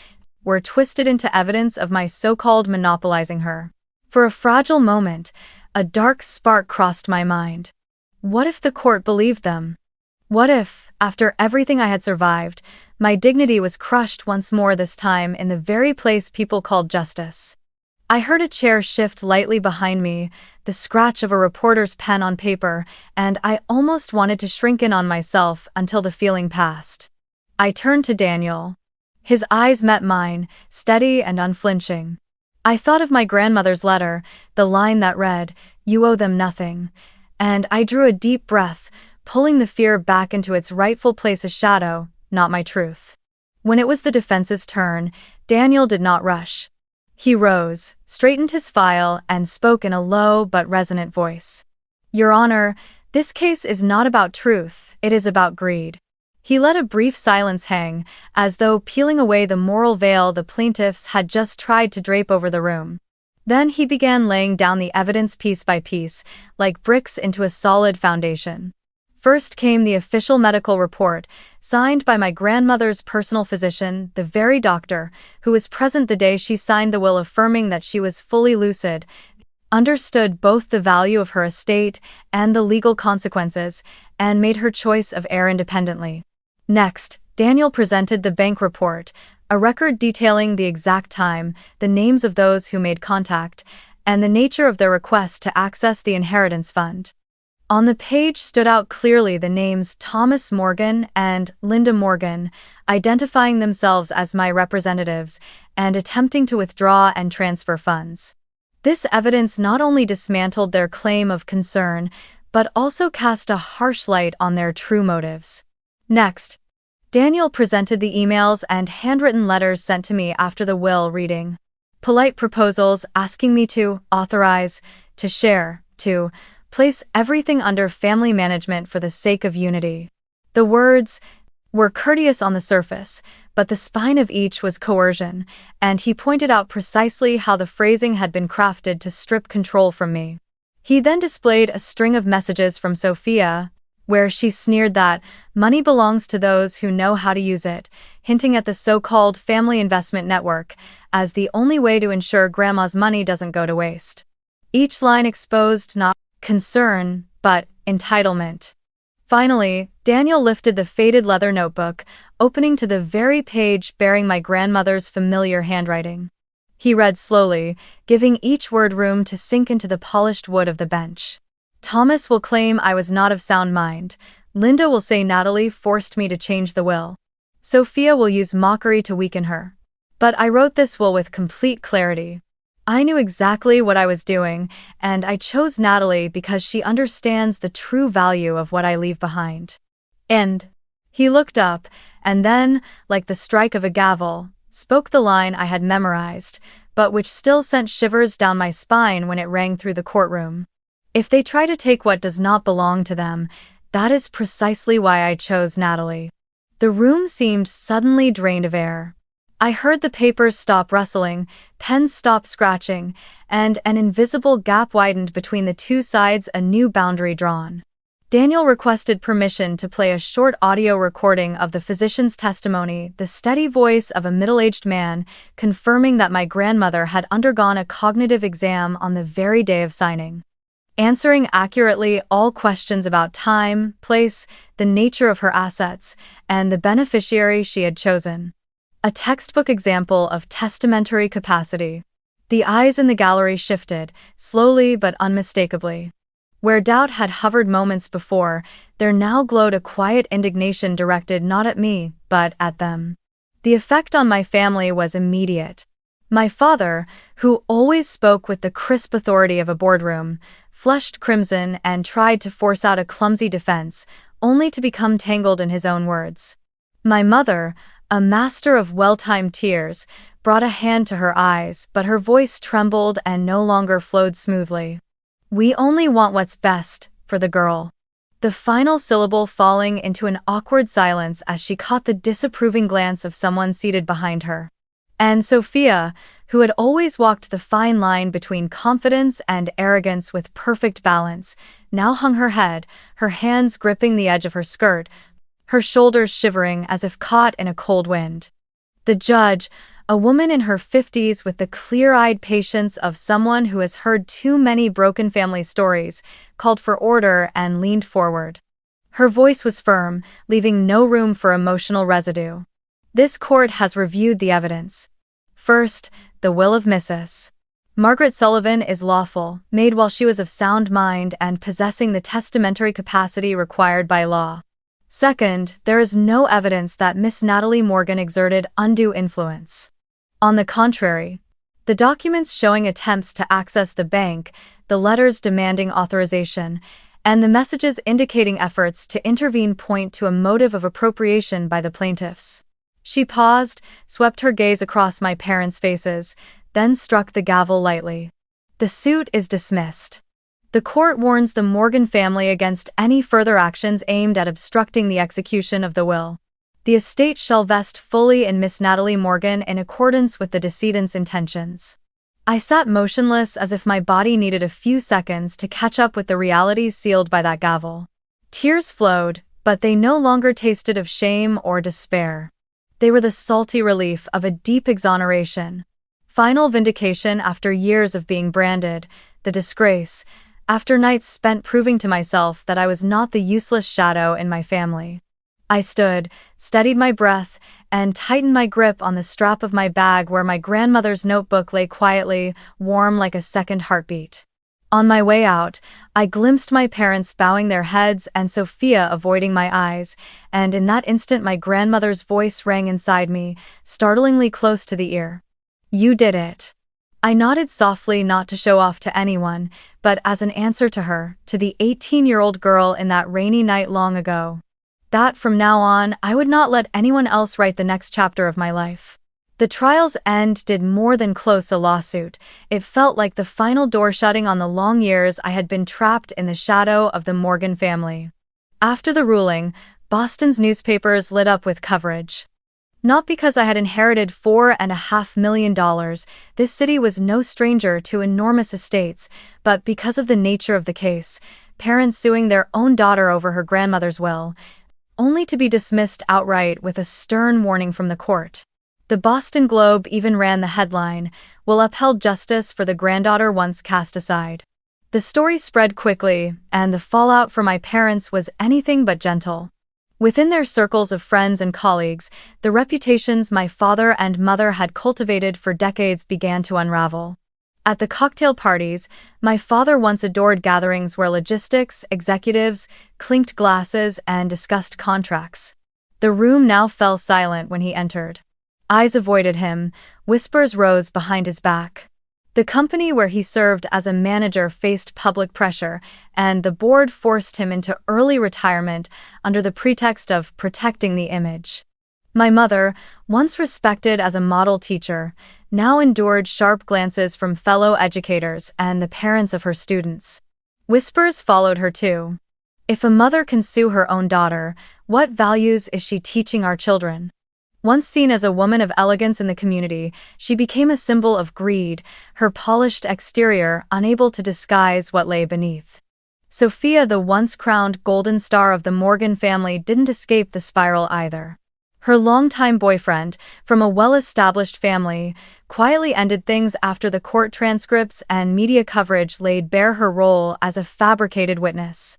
were twisted into evidence of my so-called monopolizing her. For a fragile moment, a dark spark crossed my mind. What if the court believed them? What if, after everything I had survived, my dignity was crushed once more, this time in the very place people called justice? I heard a chair shift lightly behind me, the scratch of a reporter's pen on paper, and I almost wanted to shrink in on myself until the feeling passed. I turned to Daniel. His eyes met mine, steady and unflinching. I thought of my grandmother's letter, the line that read, "You owe them nothing," And I drew a deep breath, pulling the fear back into its rightful place as shadow, not my truth. When it was the defense's turn, Daniel did not rush. He rose, straightened his file, and spoke in a low but resonant voice. "Your Honor, this case is not about truth, it is about greed." He let a brief silence hang, as though peeling away the moral veil the plaintiffs had just tried to drape over the room. Then he began laying down the evidence piece by piece, like bricks into a solid foundation. First came the official medical report, signed by my grandmother's personal physician, the very doctor who was present the day she signed the will, affirming that she was fully lucid, understood both the value of her estate and the legal consequences, and made her choice of heir independently. Next, Daniel presented the bank report, a record detailing the exact time, the names of those who made contact, and the nature of their request to access the inheritance fund. On the page stood out clearly the names Thomas Morgan and Linda Morgan, identifying themselves as my representatives and attempting to withdraw and transfer funds. This evidence not only dismantled their claim of concern, but also cast a harsh light on their true motives. Next, Daniel presented the emails and handwritten letters sent to me after the will, reading polite proposals asking me to authorize, to share, to place everything under family management for the sake of unity. The words were courteous on the surface, but the spine of each was coercion, and he pointed out precisely how the phrasing had been crafted to strip control from me. He then displayed a string of messages from Sophia, where she sneered that money belongs to those who know how to use it, hinting at the so-called family investment network as the only way to ensure Grandma's money doesn't go to waste. Each line exposed not concern, but entitlement. Finally, Daniel lifted the faded leather notebook, opening to the very page bearing my grandmother's familiar handwriting. He read slowly, giving each word room to sink into the polished wood of the bench. Thomas will claim I was not of sound mind. Linda will say Natalie forced me to change the will. Sophia will use mockery to weaken her. But I wrote this will with complete clarity. I knew exactly what I was doing, and I chose Natalie because she understands the true value of what I leave behind. And he looked up, and then, like the strike of a gavel, spoke the line I had memorized, but which still sent shivers down my spine when it rang through the courtroom. If they try to take what does not belong to them, that is precisely why I chose Natalie. The room seemed suddenly drained of air. I heard the papers stop rustling, pens stop scratching, and an invisible gap widened between the two sides, a new boundary drawn. Daniel requested permission to play a short audio recording of the physician's testimony, the steady voice of a middle-aged man, confirming that my grandmother had undergone a cognitive exam on the very day of signing, answering accurately all questions about time, place, the nature of her assets, and the beneficiary she had chosen. A textbook example of testamentary capacity. The eyes in the gallery shifted, slowly but unmistakably. Where doubt had hovered moments before, there now glowed a quiet indignation directed not at me, but at them. The effect on my family was immediate. My father, who always spoke with the crisp authority of a boardroom, flushed crimson and tried to force out a clumsy defense, only to become tangled in his own words. My mother, a master of well-timed tears, brought a hand to her eyes, but her voice trembled and no longer flowed smoothly. "We only want what's best for the girl." The final syllable falling into an awkward silence as she caught the disapproving glance of someone seated behind her. And Sophia, who had always walked the fine line between confidence and arrogance with perfect balance, now hung her head, her hands gripping the edge of her skirt, her shoulders shivering as if caught in a cold wind. The judge, a woman in her 50s with the clear-eyed patience of someone who has heard too many broken family stories, called for order and leaned forward. Her voice was firm, leaving no room for emotional residue. "This court has reviewed the evidence. First, the will of Mrs. Margaret Sullivan is lawful, made while she was of sound mind and possessing the testamentary capacity required by law. Second, there is no evidence that Miss Natalie Morgan exerted undue influence. On the contrary, the documents showing attempts to access the bank, the letters demanding authorization, and the messages indicating efforts to intervene point to a motive of appropriation by the plaintiffs. She paused, swept her gaze across my parents' faces, then struck the gavel lightly. The suit is dismissed. The court warns the Morgan family against any further actions aimed at obstructing the execution of the will. The estate shall vest fully in Miss Natalie Morgan in accordance with the decedent's intentions. I sat motionless as if my body needed a few seconds to catch up with the realities sealed by that gavel. Tears flowed, but they no longer tasted of shame or despair. They were the salty relief of a deep exoneration. Final vindication after years of being branded, the disgrace, after nights spent proving to myself that I was not the useless shadow in my family. I stood, steadied my breath, and tightened my grip on the strap of my bag where my grandmother's notebook lay quietly, warm like a second heartbeat. On my way out, I glimpsed my parents bowing their heads and Sophia avoiding my eyes, and in that instant my grandmother's voice rang inside me, startlingly close to the ear. "You did it." I nodded softly, not to show off to anyone, but as an answer to her, to the 18-year-old girl in that rainy night long ago. That from now on, I would not let anyone else write the next chapter of my life. The trial's end did more than close a lawsuit. It felt like the final door shutting on the long years I had been trapped in the shadow of the Morgan family. After the ruling, Boston's newspapers lit up with coverage. Not because I had inherited $4.5 million, this city was no stranger to enormous estates, but because of the nature of the case, parents suing their own daughter over her grandmother's will, only to be dismissed outright with a stern warning from the court. The Boston Globe even ran the headline, "Will upheld justice for the granddaughter once cast aside." The story spread quickly, and the fallout for my parents was anything but gentle. Within their circles of friends and colleagues, the reputations my father and mother had cultivated for decades began to unravel. At the cocktail parties, my father once adored gatherings where logistics, executives, clinked glasses, and discussed contracts. The room now fell silent when he entered. Eyes avoided him, whispers rose behind his back. The company where he served as a manager faced public pressure, and the board forced him into early retirement under the pretext of protecting the image. My mother, once respected as a model teacher, now endured sharp glances from fellow educators and the parents of her students. Whispers followed her too. If a mother can sue her own daughter, what values is she teaching our children? Once seen as a woman of elegance in the community, she became a symbol of greed, her polished exterior unable to disguise what lay beneath. Sophia, the once crowned golden star of the Morgan family, didn't escape the spiral either. Her longtime boyfriend, from a well-established family, quietly ended things after the court transcripts and media coverage laid bare her role as a fabricated witness.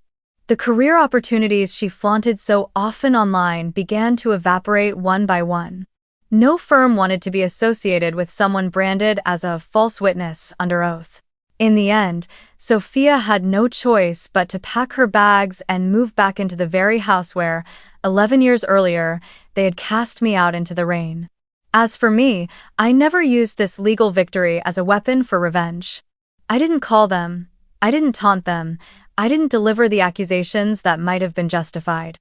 The career opportunities she flaunted so often online began to evaporate one by one. No firm wanted to be associated with someone branded as a false witness under oath. In the end, Sophia had no choice but to pack her bags and move back into the very house where, 11 years earlier, they had cast me out into the rain. As for me, I never used this legal victory as a weapon for revenge. I didn't call them. I didn't taunt them. I didn't deliver the accusations that might have been justified.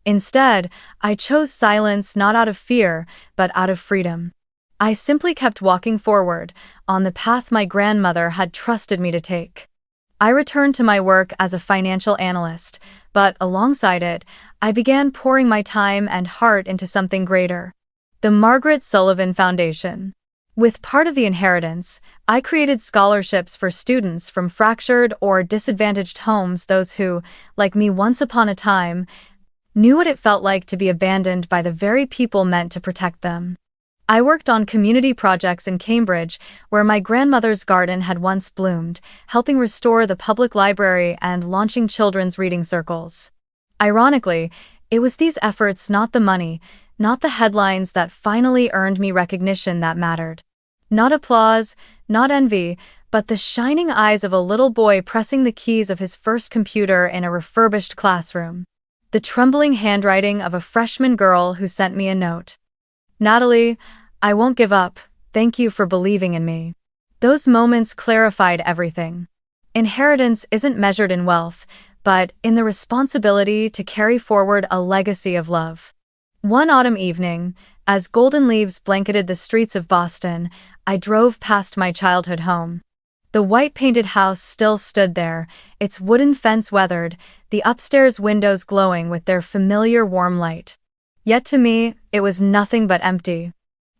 Instead, I chose silence not out of fear, but out of freedom. I simply kept walking forward, on the path my grandmother had trusted me to take. I returned to my work as a financial analyst, but alongside it, I began pouring my time and heart into something greater: the Margaret Sullivan Foundation. With part of the inheritance, I created scholarships for students from fractured or disadvantaged homes, those who, like me once upon a time, knew what it felt like to be abandoned by the very people meant to protect them. I worked on community projects in Cambridge, where my grandmother's garden had once bloomed, helping restore the public library and launching children's reading circles. Ironically, it was these efforts, not the money, not the headlines, that finally earned me recognition that mattered. Not applause, not envy, but the shining eyes of a little boy pressing the keys of his first computer in a refurbished classroom. The trembling handwriting of a freshman girl who sent me a note. "Natalie, I won't give up. Thank you for believing in me." Those moments clarified everything. Inheritance isn't measured in wealth, but in the responsibility to carry forward a legacy of love. One autumn evening, as golden leaves blanketed the streets of Boston, I drove past my childhood home. The white-painted house still stood there, its wooden fence weathered, the upstairs windows glowing with their familiar warm light. Yet to me, it was nothing but empty.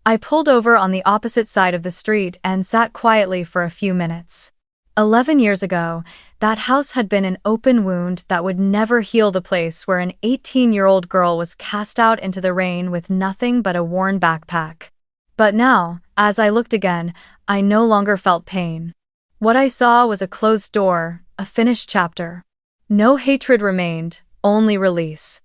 I pulled over on the opposite side of the street and sat quietly for a few minutes. 11 years ago, that house had been an open wound that would never heal, the place where an 18-year-old girl was cast out into the rain with nothing but a worn backpack. But now, as I looked again, I no longer felt pain. What I saw was a closed door, a finished chapter. No hatred remained, only release.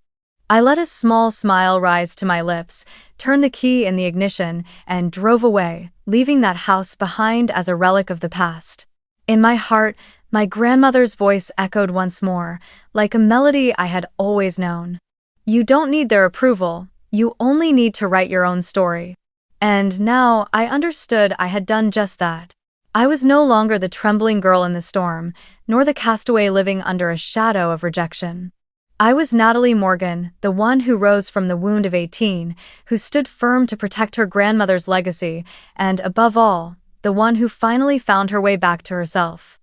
I let a small smile rise to my lips, turned the key in the ignition, and drove away, leaving that house behind as a relic of the past. In my heart, my grandmother's voice echoed once more, like a melody I had always known. You don't need their approval, you only need to write your own story. And now I understood I had done just that. I was no longer the trembling girl in the storm, nor the castaway living under a shadow of rejection. I was Natalie Morgan, the one who rose from the wound of 18, who stood firm to protect her grandmother's legacy, and above all, the one who finally found her way back to herself.